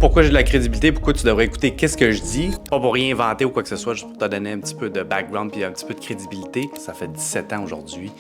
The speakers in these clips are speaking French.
Pourquoi j'ai de la crédibilité, pourquoi tu devrais écouter qu'est-ce que je dis. Pas pour rien inventer ou quoi que ce soit, juste pour te donner un petit peu de background puis un petit peu de crédibilité. Ça fait 17 ans aujourd'hui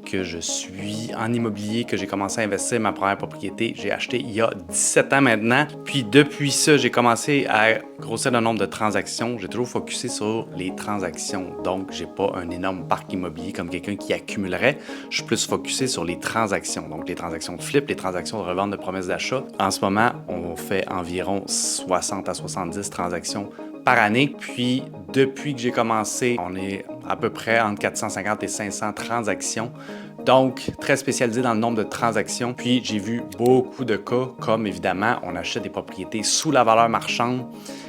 que je suis en immobilier, que j'ai commencé à investir ma première propriété. J'ai acheté il y a 17 ans maintenant. Puis depuis ça, j'ai commencé à grossir le nombre de transactions. J'ai toujours focusé sur les transactions. Donc, j'ai pas un énorme parc immobilier comme quelqu'un qui accumulerait. Je suis plus focusé sur les transactions. Donc, les transactions de flip, les transactions de revente de promesses d'achat. En ce moment, on fait environ 60 à 70 transactions par année. Puis, depuis que j'ai commencé, on est à peu près entre 450 et 500 transactions. Donc, très spécialisé dans le nombre de transactions. Puis, j'ai vu beaucoup de cas, comme évidemment, on achète des propriétés sous la valeur marchande,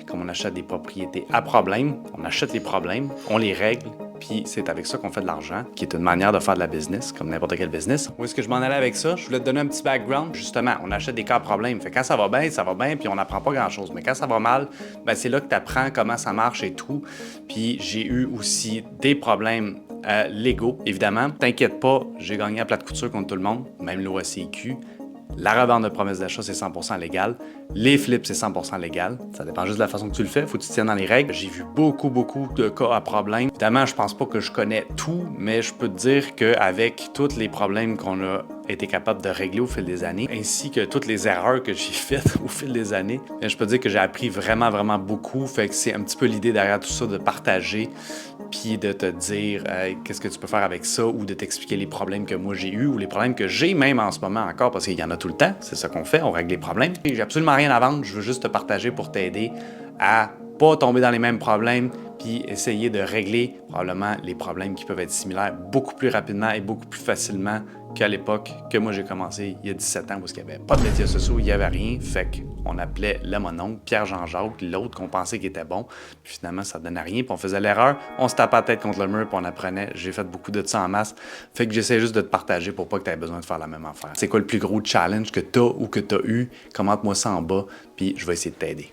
comme on achète des propriétés à problème. On achète les problèmes, on les règle, puis c'est avec ça qu'on fait de l'argent, qui est une manière de faire de la business, comme n'importe quel business. Où est-ce que je m'en allais avec ça? Je voulais te donner un petit background. Justement, on achète des cas à problème. Fait quand ça va bien, puis on n'apprend pas grand-chose. Mais quand ça va mal, ben c'est là que tu apprends comment ça marche et tout. Puis j'ai eu aussi des problèmes légaux, évidemment. T'inquiète pas, j'ai gagné à plate couture contre tout le monde, même l'OACQ. La revente de promesses d'achat, c'est 100% légal. Les flips, c'est 100% légal. Ça dépend juste de la façon que tu le fais. Faut que tu te tiennes dans les règles. J'ai vu beaucoup de cas à problème. Évidemment, je pense pas que je connais tout, mais je peux te dire qu'avec tous les problèmes qu'on a été capable de régler au fil des années, ainsi que toutes les erreurs que j'ai faites au fil des années, je peux te dire que j'ai appris vraiment beaucoup. Fait que c'est un petit peu l'idée derrière tout ça de partager, puis de te dire qu'est-ce que tu peux faire avec ça, ou de t'expliquer les problèmes que moi j'ai eus, ou les problèmes que j'ai même en ce moment encore, parce qu'il y en a tout le temps. C'est ça qu'on fait, on règle les problèmes. J'ai absolument rien à vendre, je veux juste te partager pour t'aider à pas tomber dans les mêmes problèmes, puis essayer de régler probablement les problèmes qui peuvent être similaires beaucoup plus rapidement et beaucoup plus facilement qu'à l'époque que moi j'ai commencé il y a 17 ans, où il n'y avait pas de médias sociaux, il n'y avait rien. Fait qu'on appelait le mononcle, Pierre-Jean-Jacques, l'autre qu'on pensait qu'il était bon. Puis finalement, ça ne donnait rien, puis on faisait l'erreur. On se tapait la tête contre le mur, puis on apprenait. J'ai fait beaucoup de ça en masse. Fait que j'essaie juste de te partager pour pas que tu aies besoin de faire la même affaire. C'est quoi le plus gros challenge que tu as ou que tu as eu? Commente-moi ça en bas, puis je vais essayer de t'aider.